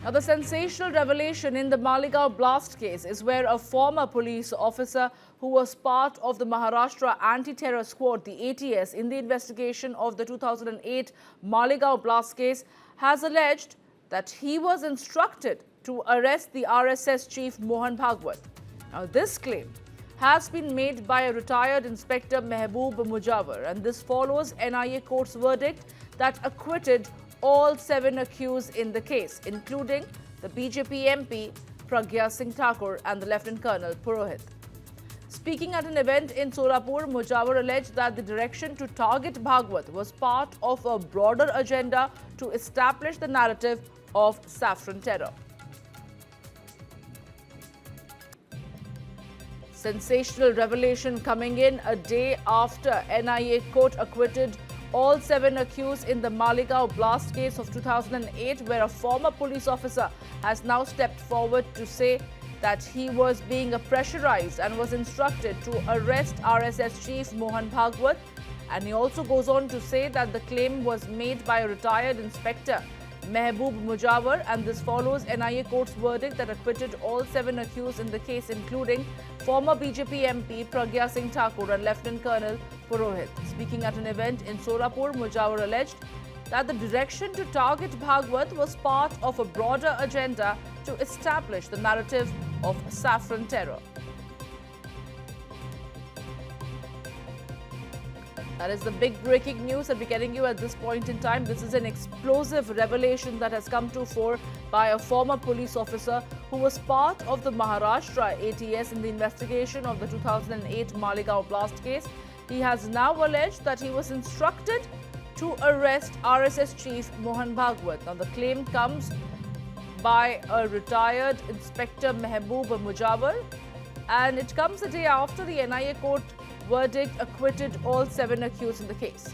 Now, the sensational revelation in the Malegaon blast case is where a former police officer who was part of the Maharashtra anti-terror squad, the ATS, in the investigation of the 2008 Malegaon blast case has alleged that he was instructed to arrest the RSS chief Mohan Bhagwat. Now, this claim has been made by a retired Inspector Mehboob Mujawar, and this follows NIA court's verdict that acquitted all 7 accused in the case, including the BJP MP Pragya Singh Thakur and the Lieutenant Colonel Purohit. Speaking at an event in Solapur, Mujawar alleged that the direction to target Bhagwat was part of a broader agenda to establish the narrative of saffron terror. Sensational revelation coming in a day after NIA court acquitted all 7 accused in the Malegaon blast case of 2008, where a former police officer has now stepped forward to say that he was being pressurized and was instructed to arrest RSS chief Mohan Bhagwat. And he also goes on to say that the claim was made by a retired inspector, Mehboob Mujawar, and this follows NIA court's verdict that acquitted all 7 accused in the case, including former BJP MP Pragya Singh Thakur and Lieutenant Colonel Purohit. Speaking at an event in Solapur, Mujawar alleged that the direction to target Bhagwat was part of a broader agenda to establish the narrative of saffron terror. That is the big breaking news that we're getting you at this point in time. This is an explosive revelation that has come to fore by a former police officer who was part of the Maharashtra ATS in the investigation of the 2008 Malegaon blast case. He has now alleged that he was instructed to arrest RSS chief Mohan Bhagwat. Now, the claim comes by a retired Inspector Mehboob Mujawar, and it comes a day after the NIA court verdict acquitted all 7 accused in the case.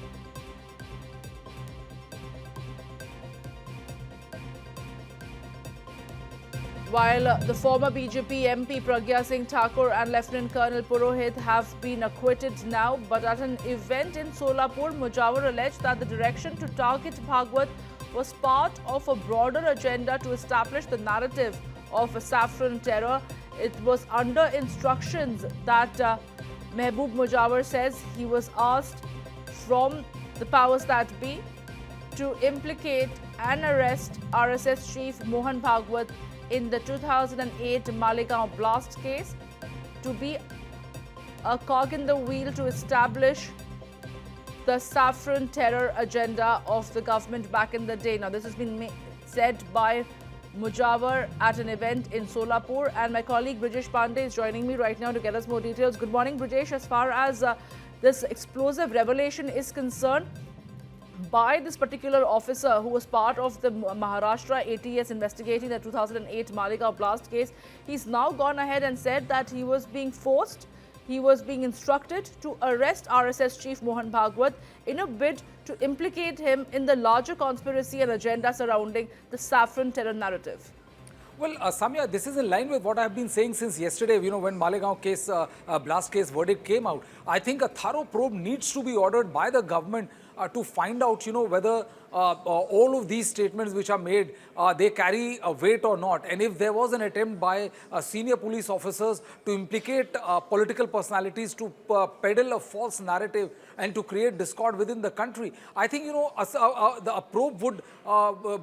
While the former BJP MP Pragya Singh Thakur and Lieutenant Colonel Purohit have been acquitted now, but at an event in Solapur, Mujawar alleged that the direction to target Bhagwat was part of a broader agenda to establish the narrative of saffron terror. It was under instructions that Mehboob Mujawar says he was asked from the powers that be to implicate and arrest RSS chief Mohan Bhagwat in the 2008 Malegaon blast case, to be a cog in the wheel to establish the saffron terror agenda of the government back in the day. Now, this has been said by Mujawar at an event in Solapur, and my colleague Brijesh Pandey is joining me right now to get us more details. Good morning, Brijesh. As far as this explosive revelation is concerned by this particular officer who was part of the Maharashtra ATS investigating the 2008 Malegaon blast case, he's now gone ahead and said that he was being forced, he was being instructed to arrest RSS chief Mohan Bhagwat in a bid to implicate him in the larger conspiracy and agenda surrounding the saffron terror narrative. Well, Samya, this is in line with what I have been saying since yesterday, when Malegaon case, blast case verdict came out. I think a thorough probe needs to be ordered by the government to find out, whether all of these statements which are made, they carry a weight or not. And if there was an attempt by senior police officers to implicate political personalities to peddle a false narrative and to create discord within the country, I think, a probe would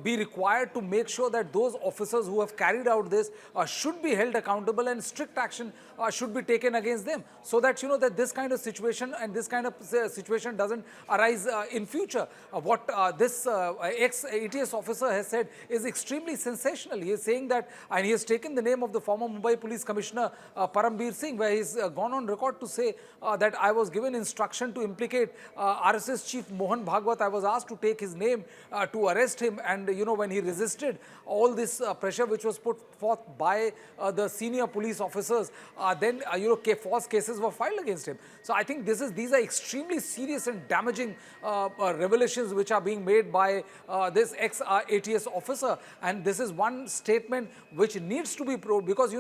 be required to make sure that those officers who have carried out this should be held accountable and strict action should be taken against them, so that, that this kind of situation and this kind of situation doesn't arise in future. What this ex-ATS officer has said is extremely sensational. He is saying that, and he has taken the name of the former Mumbai Police Commissioner Parambir Singh, where he's gone on record to say that I was given instruction to implicate RSS chief Mohan Bhagwat. I was asked to take his name to arrest him, and when he resisted all this pressure which was put forth by the senior police officers, then false cases were filed against him. So I think these are extremely serious and damaging revelations which are being made made by this ex-ATS officer, and this is one statement which needs to be probed, because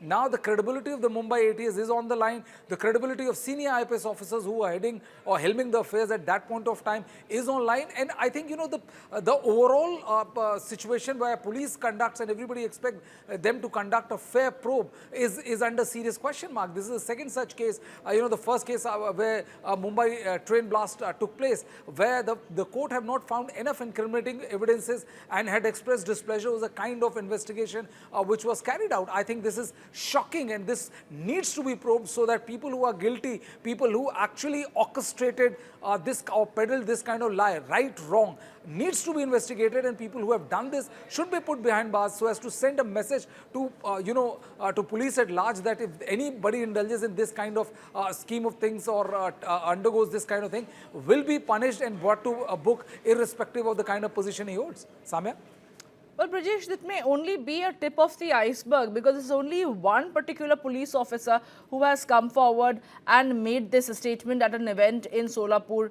now the credibility of the Mumbai ATS is on the line. The credibility of senior IPS officers who are heading or helming the affairs at that point of time is online. And I think the overall situation where police conducts and everybody expects them to conduct a fair probe is under serious question mark. This is the second such case. The first case where Mumbai train blast took place, where the court have not found enough incriminating evidences and had expressed displeasure with the kind of investigation which was carried out. I think this is shocking, and this needs to be probed so that people who are guilty, people who actually orchestrated this or peddled this kind of lie, right, wrong, needs to be investigated, and people who have done this should be put behind bars so as to send a message to to police at large that if anybody indulges in this kind of scheme of things or undergoes this kind of thing, will be punished and brought to a book irrespective of the kind of position he holds. Samya? Well, Brajesh, that may only be a tip of the iceberg, because it's only one particular police officer who has come forward and made this statement at an event in Solapur.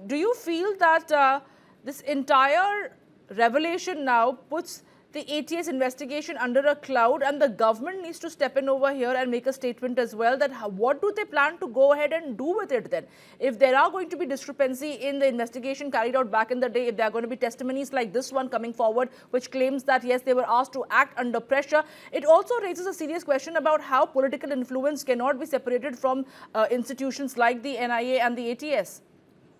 Do you feel that this entire revelation now puts the ATS investigation under a cloud, and the government needs to step in over here and make a statement as well, that what do they plan to go ahead and do with it then? If there are going to be discrepancy in the investigation carried out back in the day, if there are going to be testimonies like this one coming forward which claims that yes, they were asked to act under pressure, it also raises a serious question about how political influence cannot be separated from institutions like the NIA and the ATS.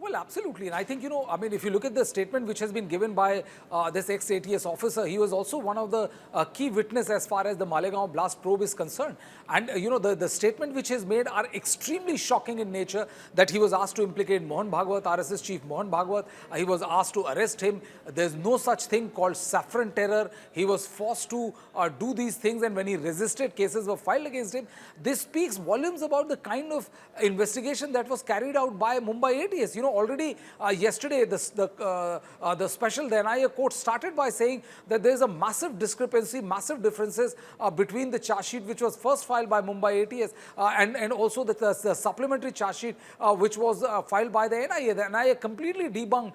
Well, absolutely. And I think, I mean, if you look at the statement which has been given by this ex-ATS officer, he was also one of the key witnesses as far as the Malegaon blast probe is concerned. And, the statement which is made are extremely shocking in nature, that he was asked to implicate Mohan Bhagwat, RSS chief Mohan Bhagwat. He was asked to arrest him. There's no such thing called saffron terror. He was forced to do these things, and when he resisted, cases were filed against him. This speaks volumes about the kind of investigation that was carried out by Mumbai ATS. Already yesterday, the NIA court started by saying that there is a massive discrepancy, massive differences between the charge sheet which was first filed by Mumbai ATS and also the supplementary charge sheet which was filed by the NIA. The NIA completely debunked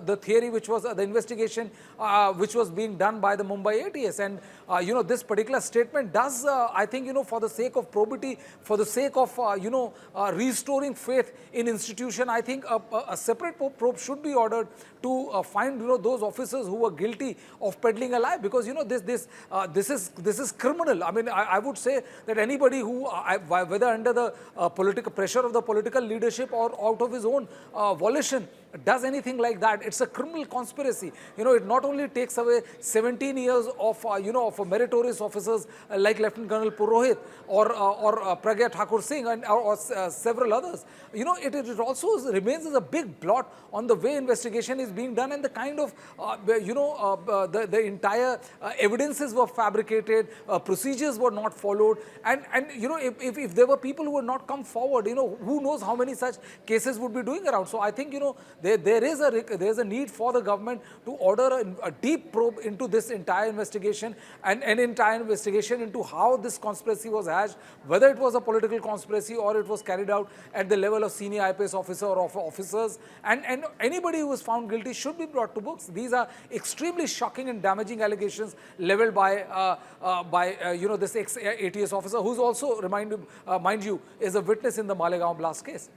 the theory which was the investigation which was being done by the Mumbai ATS. And this particular statement does, I think, for the sake of probity, for the sake of restoring faith in institution, I think a separate probe should be ordered to find those officers who were guilty of peddling a lie, because this is criminal. I mean, I would say that anybody who whether under the political pressure of the political leadership or out of his own volition does anything like that, it's a criminal conspiracy. It not only takes away 17 years of of meritorious officers like Lieutenant Colonel Purohit or Pragya Thakur Singh or several others. It also remains as a big blot on the way investigation is being done, and the kind of the entire evidences were fabricated, procedures were not followed, and if there were people who would not come forward, who knows how many such cases would be doing around. So I think there is a need for the government to order a deep probe into this entire investigation, and an entire investigation into how this conspiracy was hatched, whether it was a political conspiracy or it was carried out at the level of senior IPS officer or of officers, and anybody who was found guilty should be brought to books. These are extremely shocking and damaging allegations leveled by this ex-ATS officer, who's also, mind you, is a witness in the Malegaon blast case.